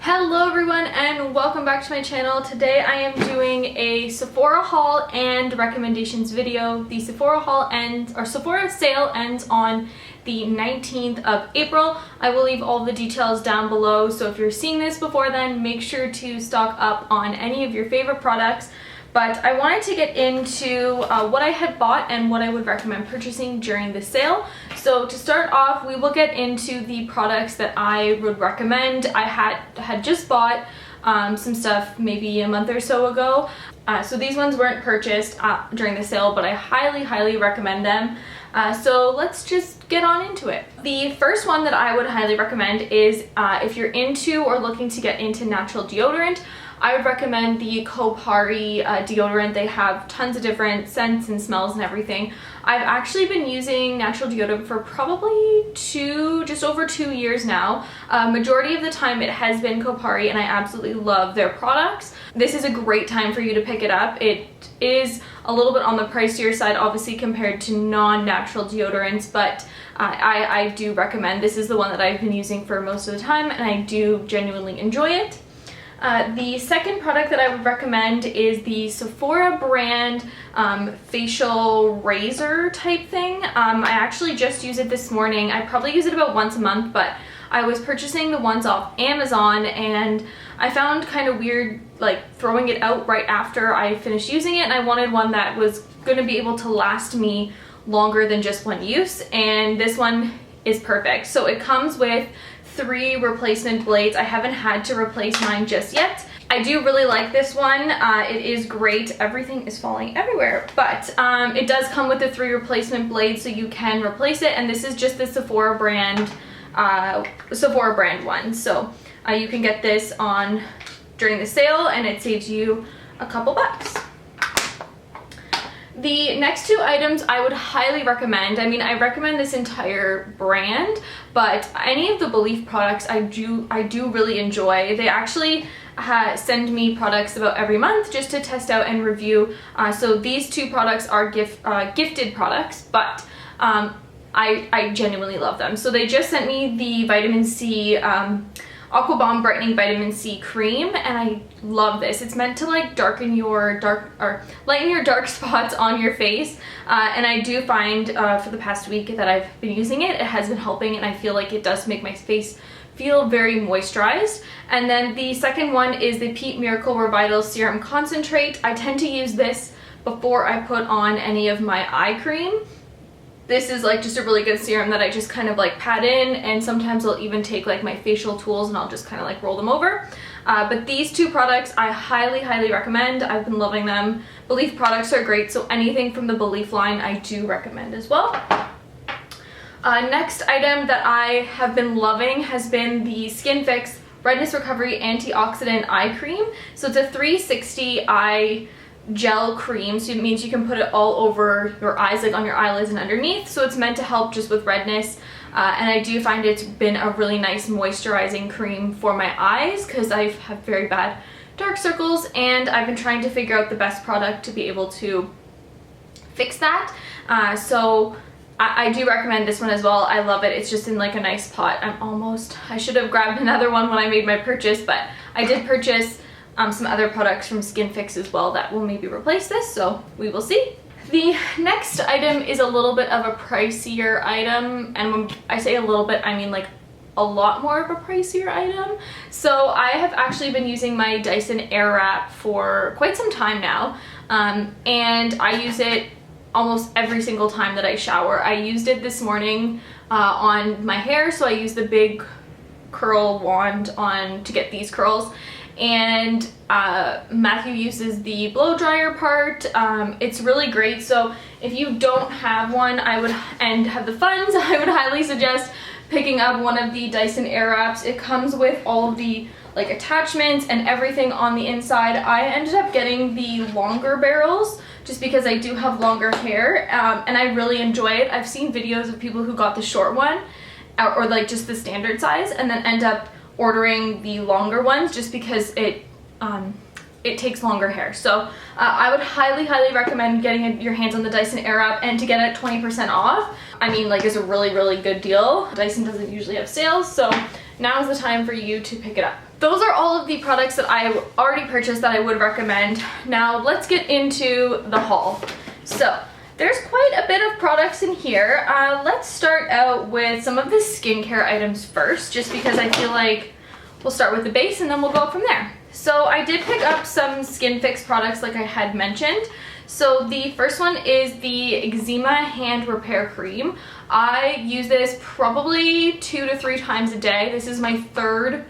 Hello everyone and welcome back to my channel. Today I am doing a Sephora haul and recommendations video. The Sephora sale ends on the 19th of April. I will leave all the details down below, so if you're seeing this before then, make sure to stock up on any of your favorite products. But I wanted to get into what I had bought and what I would recommend purchasing during the sale. So to start off, we will get into the products that I would recommend. I had just bought some stuff maybe a month or so ago. So these ones weren't purchased during the sale, but I highly recommend them. So let's just get on into it. The first one that I would highly recommend is if you're into or looking to get into natural deodorant, I would recommend the Kopari deodorant. They have tons of different scents and smells and everything. I've actually been using natural deodorant for probably just over 2 years now. Majority of the time it has been Kopari, and I absolutely love their products. This is a great time for you to pick it up. It is a little bit on the pricier side, obviously, compared to non-natural deodorants, but I do recommend. This is the one that I've been using for most of the time, and I do genuinely enjoy it. The second product that I would recommend is the Sephora brand facial razor type thing. I actually just used it this morning. I probably use it about once a month, but I was purchasing the ones off Amazon and I found kind of weird like throwing it out right after I finished using it, and I wanted one that was going to be able to last me longer than just one use, and this one is perfect. So it comes with 3 replacement blades. I haven't had to replace mine just yet. I do really like this one. It is great. Everything is falling everywhere, but it does come with the 3 replacement blades, so you can replace it, and this is just the Sephora brand one. So you can get this on during the sale and it saves you a couple bucks. The next 2 items I would highly recommend. I mean, I recommend this entire brand, but any of the BELIF products I do really enjoy. They actually send me products about every month just to test out and review. So these 2 products are gifted products, but I genuinely love them. So they just sent me the vitamin C Aqua Brightening Vitamin C Cream, and I love this. It's meant to like lighten your dark spots on your face, and I do find for the past week that I've been using it, it has been helping, and I feel like it does make my face feel very moisturized. And then the second one is the Peat Miracle Revital Serum Concentrate. I tend to use this before I put on any of my eye cream. This is like just a really good serum that I just kind of like pat in, and sometimes I'll even take like my facial tools and I'll just kind of like roll them over. But these 2 products I highly recommend. I've been loving them. BELIF products are great, so anything from the BELIF line I do recommend as well. Next item that I have been loving has been the Skin Fix Redness Recovery Antioxidant Eye Cream. So it's a 360 eye gel cream, so it means you can put it all over your eyes, like on your eyelids and underneath. So it's meant to help just with redness, and I do find it's been a really nice moisturizing cream for my eyes because I have very bad dark circles, and I've been trying to figure out the best product to be able to fix that. So I do recommend this one as well. I love it. It's just in like a nice pot. I should have grabbed another one when I made my purchase, but I did purchase some other products from Skin Fix as well that will maybe replace this, so we will see. The next item is a little bit of a pricier item, and when I say a little bit, I mean like a lot more of a pricier item. So I have actually been using my Dyson Airwrap for quite some time now, and I use it almost every single time that I shower. I used it this morning on my hair, so I used the big curl wand to get these curls, and Matthew uses the blow dryer part. It's really great. So if you don't have one and have the funds, I would highly suggest picking up one of the Dyson Airwraps. It comes with all of the like attachments and everything on the inside. I ended up getting the longer barrels just because I do have longer hair, and I really enjoy it. I've seen videos of people who got the short one or like just the standard size and then end up ordering the longer ones just because it takes longer hair. So I would highly recommend getting your hands on the Dyson Airwrap, and to get it 20% off, I mean, like, is a really good deal. Dyson doesn't usually have sales, so now is the time for you to pick it up. those are all of the products that I already purchased that I would recommend. Now let's get into the haul. So there's quite a bit of products in here. Let's start out with some of the skincare items first, just because I feel like we'll start with the base and then we'll go from there. So I did pick up some Skin Fix products like I had mentioned. So the first one is the Eczema Hand Repair Cream. I use this probably 2 to 3 times a day. This is my third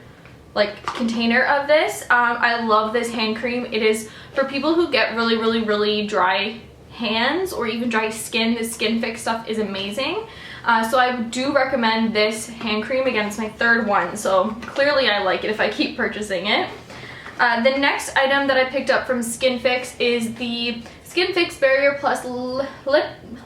container of this. I love this hand cream. It is for people who get really dry hands or even dry skin. The Skin Fix stuff is amazing. So I do recommend this hand cream. Again, it's my third one, so clearly I like it if I keep purchasing it. The next item that I picked up from Skin Fix is the Skin Fix Barrier Plus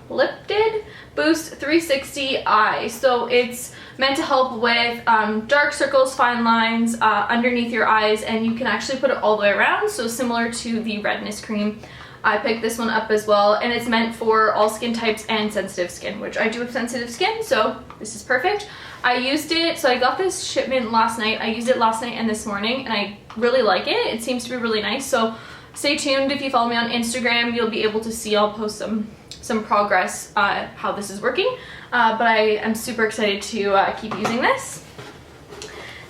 Lipid-Boost 360 Eye. So it's meant to help with dark circles, fine lines underneath your eyes, and you can actually put it all the way around, so similar to the Redness cream. I picked this one up as well, and it's meant for all skin types and sensitive skin, which I do have sensitive skin, so this is perfect. I used it, so I got this shipment last night. I used it last night and this morning, and I really like it. It seems to be really nice, so stay tuned. If you follow me on Instagram, you'll be able to see. I'll post some progress how this is working, but I am super excited to keep using this.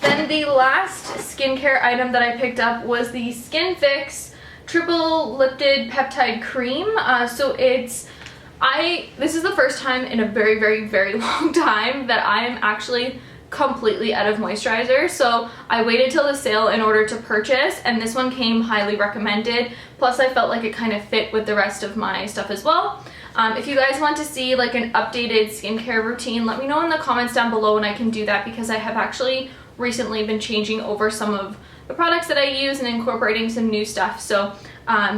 Then the last skincare item that I picked up was the Skin Fix Triple Lipid-Peptide Cream. So this is the first time in a very long time that I am actually completely out of moisturizer. So I waited till the sale in order to purchase, and this one came highly recommended. Plus I felt like it kind of fit with the rest of my stuff as well. If you guys want to see like an updated skincare routine, let me know in the comments down below and I can do that, because I have actually recently been changing over some of the products that I use and incorporating some new stuff. So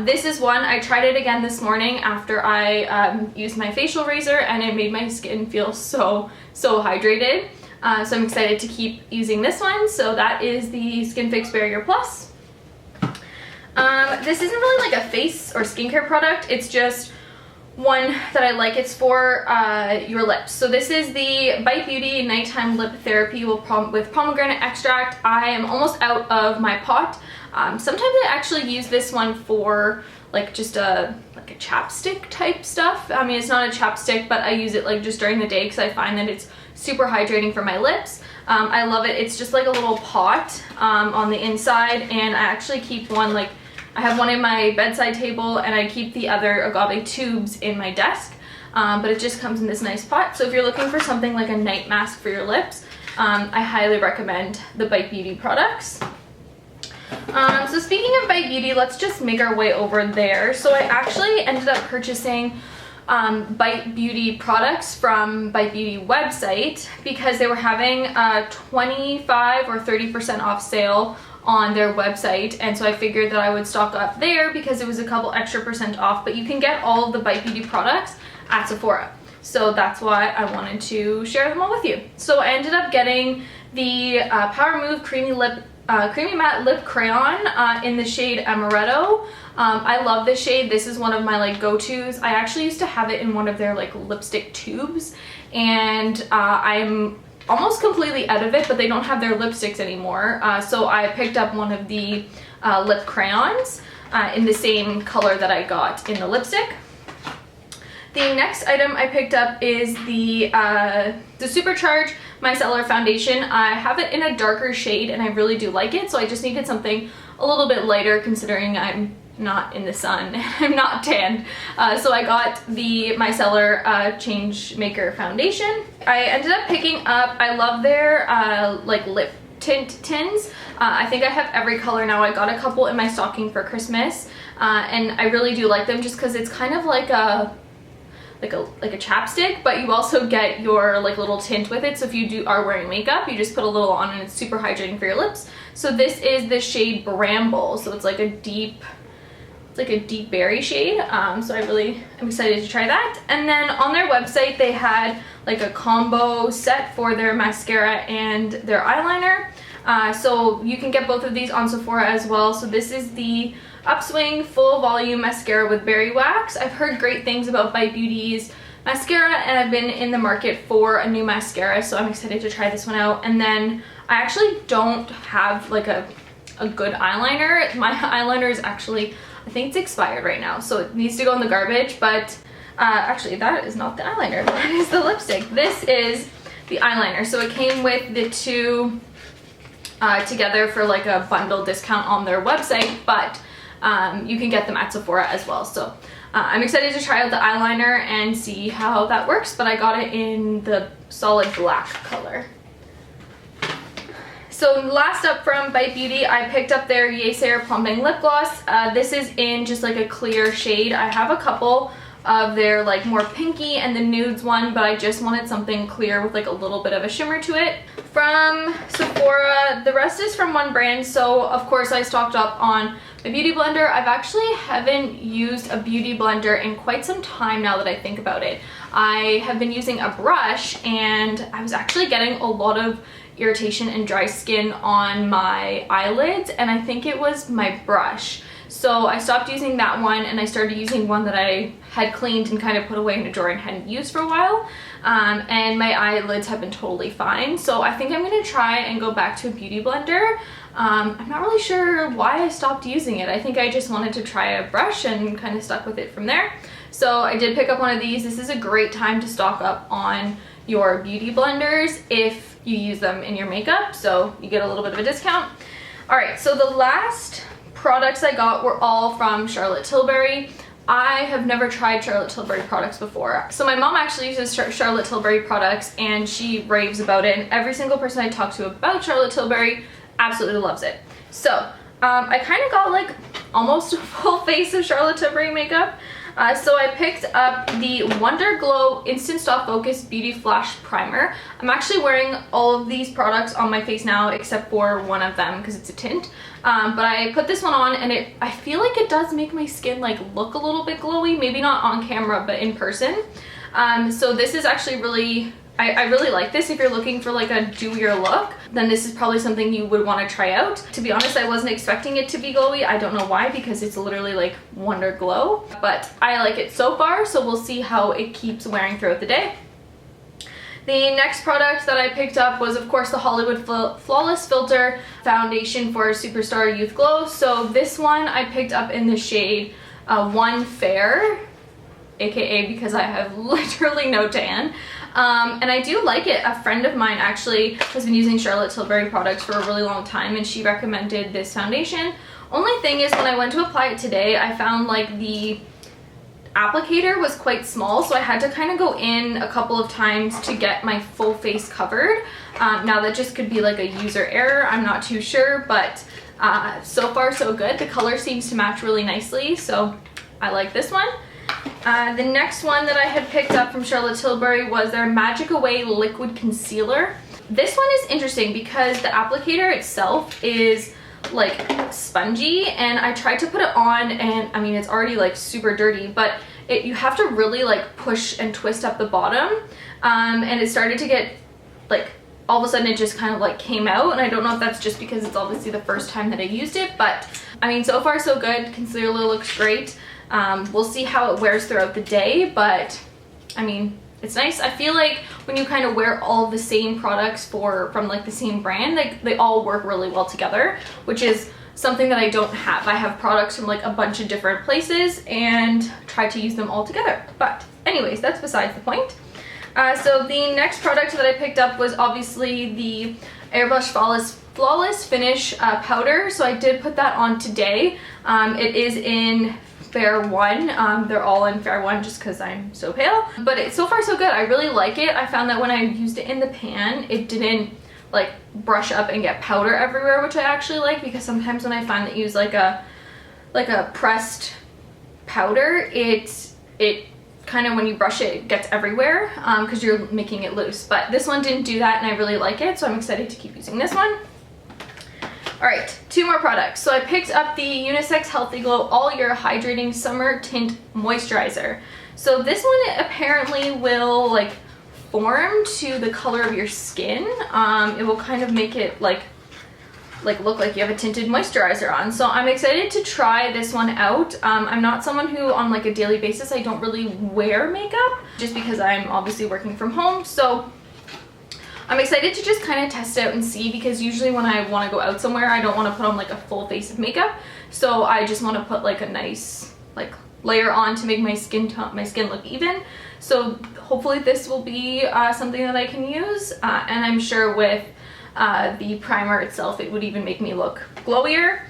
this is one. I tried it again this morning after I used my facial razor, and it made my skin feel so hydrated. So I'm excited to keep using this one. So that is the Skin Fix Barrier Plus. This isn't really like a face or skincare product. It's just one that I like. It's for your lips. So this is the Bite Beauty Nighttime Lip Therapy with pomegranate extract. I am almost out of my pot. Sometimes I actually use this one for like just a chapstick type stuff. I mean, it's not a chapstick, but I use it like just during the day because I find that it's super hydrating for my lips. I love it. It's just like a little pot on the inside, and I actually keep one I have one in my bedside table, and I keep the other Agave tubes in my desk, but it just comes in this nice pot. So if you're looking for something like a night mask for your lips, I highly recommend the Bite Beauty products. So speaking of Bite Beauty, let's just make our way over there. So I actually ended up purchasing Bite Beauty products from Bite Beauty website because they were having a 25 or 30% off sale on their website, and so I figured that I would stock up there because it was a couple extra % off. But you can get all of the Bite Beauty products at Sephora, so that's why I wanted to share them all with you. So I ended up getting the Power Move Creamy Matte Lip Crayon in the shade Amaretto. I love this shade. This is one of my go-tos. I actually used to have it in one of their lipstick tubes, and I'm almost completely out of it, but they don't have their lipsticks anymore. So I picked up one of the lip crayons in the same color that I got in the lipstick. The next item I picked up is the Supercharged Micellar Foundation. I have it in a darker shade and I really do like it, so I just needed something a little bit lighter considering I'm not in the sun and I'm not tanned. So I got the Micellar Changemaker Foundation. I ended up picking up, I love their lip tint tins. I think I have every color now. I got a couple in my stocking for Christmas, and I really do like them just because it's kind of like a chapstick, but you also get your little tint with it. So if you are wearing makeup, you just put a little on and it's super hydrating for your lips. So this is the shade Bramble. So it's like a deep berry shade. So I really am excited to try that. And then on their website, they had a combo set for their mascara and their eyeliner. So you can get both of these on Sephora as well. So this is the Upswing Full Volume Mascara with Berry Wax. I've heard great things about Bite Beauty's mascara, and I've been in the market for a new mascara, so I'm excited to try this one out. And then I actually don't have like a good eyeliner. My eyeliner is actually, I think it's expired right now, so it needs to go in the garbage. But actually that is not the eyeliner, that is the lipstick. This is the eyeliner. So it came with the two together for like a bundle discount on their website, but you can get them at Sephora as well. So I'm excited to try out the eyeliner and see how that works, but I got it in the solid black color. So last up from Bite Beauty, I picked up their Yaysayer Plumping Lip Gloss. This is in just like a clear shade. I have a couple of their like more pinky and the nudes one, but I just wanted something clear with like a little bit of a shimmer to it. From Sephora, the rest is from one brand, so of course I stocked up on my beauty blender. I've actually haven't used a beauty blender in quite some time now that I think about it. I have been using a brush, and I was actually getting a lot of irritation and dry skin on my eyelids, and I think it was my brush. So I stopped using that one and I started using one that I had cleaned and kind of put away in a drawer and hadn't used for a while. And my eyelids have been totally fine. So I think I'm going to try and go back to a beauty blender. I'm not really sure why I stopped using it. I think I just wanted to try a brush and kind of stuck with it from there. So I did pick up one of these. This is a great time to stock up on your beauty blenders if you use them in your makeup. So you get a little bit of a discount. All right, so the last products I got were all from Charlotte Tilbury. I have never tried Charlotte Tilbury products before. So my mom actually uses Charlotte Tilbury products and she raves about it, and every single person I talk to about Charlotte Tilbury absolutely loves it. So I kind of got like almost a full face of Charlotte Tilbury makeup. So I picked up the Wonderglow Instant Stop Focus Beauty Flash Primer. I'm actually wearing all of these products on my face now except for one of them because it's a tint. But I put this one on and I feel like it does make my skin like look a little bit glowy, maybe not on camera but in person. So this is actually really, I really like this. If you're looking for like a dewier look, then this is probably something you would want to try out. To be honest, I wasn't expecting it to be glowy. I don't know why, because it's literally like Wonderglow, but I like it so far, so we'll see how it keeps wearing throughout the day. The next product that I picked up was of course the Hollywood Flawless Filter Foundation for Superstar Youth Glow. So this one I picked up in the shade One Fair, aka because I have literally no tan. And I do like it. A friend of mine actually has been using Charlotte Tilbury products for a really long time and she recommended this foundation. Only thing is when I went to apply it today, I found like the applicator was quite small, so I had to kind of go in a couple of times to get my full face covered. Now that just could be like a user error, I'm not too sure, but so far so good. The color seems to match really nicely, so I like this one. The next one that I had picked up from Charlotte Tilbury was their Magic Away Liquid Concealer. This one is interesting because the applicator itself is like spongy, and I tried to put it on and I mean it's already like super dirty, but you have to really like push and twist up the bottom, and it started to get like all of a sudden it just kind of like came out, and I don't know if that's just because it's obviously the first time that I used it, but I mean so far so good. Concealer looks great. We'll see how it wears throughout the day, but I mean it's nice. I feel like when you kind of wear all the same products from like the same brand, they all work really well together, which is something that I don't have. I have products from like a bunch of different places and try to use them all together. But anyways, that's besides the point. So the next product that I picked up was obviously the Airbrush Flawless Finish powder. So I did put that on today. It is in Fair 1. They're all in Fair 1 just because I'm so pale. But it's so far so good. I really like it. I found that when I used it in the pan, it didn't like brush up and get powder everywhere, which I actually like, because sometimes when I find that you use like a pressed powder, it kind of when you brush it gets everywhere because you're making it loose. But this one didn't do that and I really like it, so I'm excited to keep using this one. Alright, two more products. So I picked up the Unisex Healthy Glow All Year Hydrating Summer Tint Moisturizer. So this one apparently will like form to the color of your skin. It will kind of make it like look like you have a tinted moisturizer on. So I'm excited to try this one out. I'm not someone who on like a daily basis, I don't really wear makeup just because I'm obviously working from home. So I'm excited to just kind of test it out and see, because usually when I want to go out somewhere, I don't want to put on like a full face of makeup. So I just want to put like a nice like layer on to make my skin look even. So hopefully this will be something that I can use, and I'm sure with the primer itself it would even make me look glowier.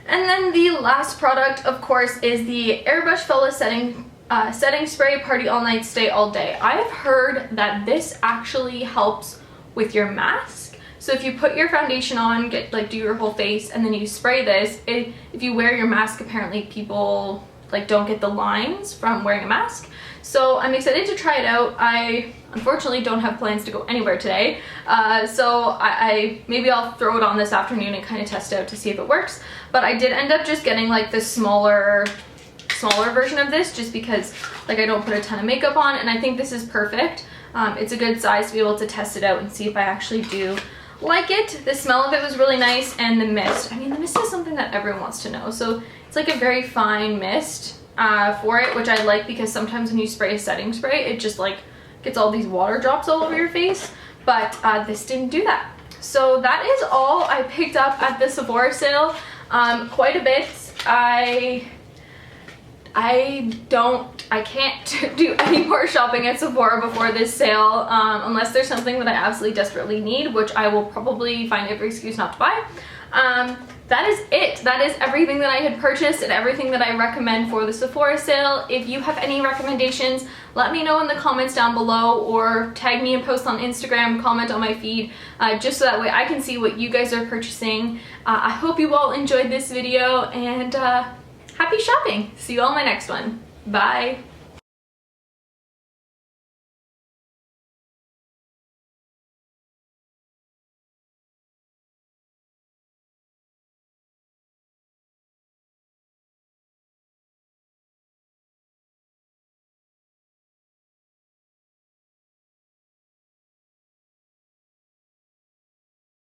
And then the last product, of course, is the Airbrush Flawless Setting Spray Party All Night Stay All Day. I have heard that this actually helps with your mask. So if you put your foundation on, do your whole face, and then you spray this, if you wear your mask, apparently people like don't get the lines from wearing a mask. So I'm excited to try it out. I unfortunately don't have plans to go anywhere today, so maybe I'll throw it on this afternoon and kind of test it out to see if it works. But I did end up just getting like the smaller version of this, just because like I don't put a ton of makeup on, and I think this is perfect. It's a good size to be able to test it out and see if I actually do like it. The smell of it was really nice, and the mist. I mean, the mist is something that everyone wants to know. So it's like a very fine mist for it, which I like, because sometimes when you spray a setting spray, it just like gets all these water drops all over your face. But this didn't do that. So that is all I picked up at the Sephora sale. Quite a bit. I can't do any more shopping at Sephora before this sale, unless there's something that I absolutely desperately need, which I will probably find every excuse not to buy. That is it. That is everything that I had purchased and everything that I recommend for the Sephora sale. If you have any recommendations, let me know in the comments down below, or tag me and post on Instagram, comment on my feed, just so that way I can see what you guys are purchasing. I hope you all enjoyed this video, and happy shopping. See you all in my next one. Bye.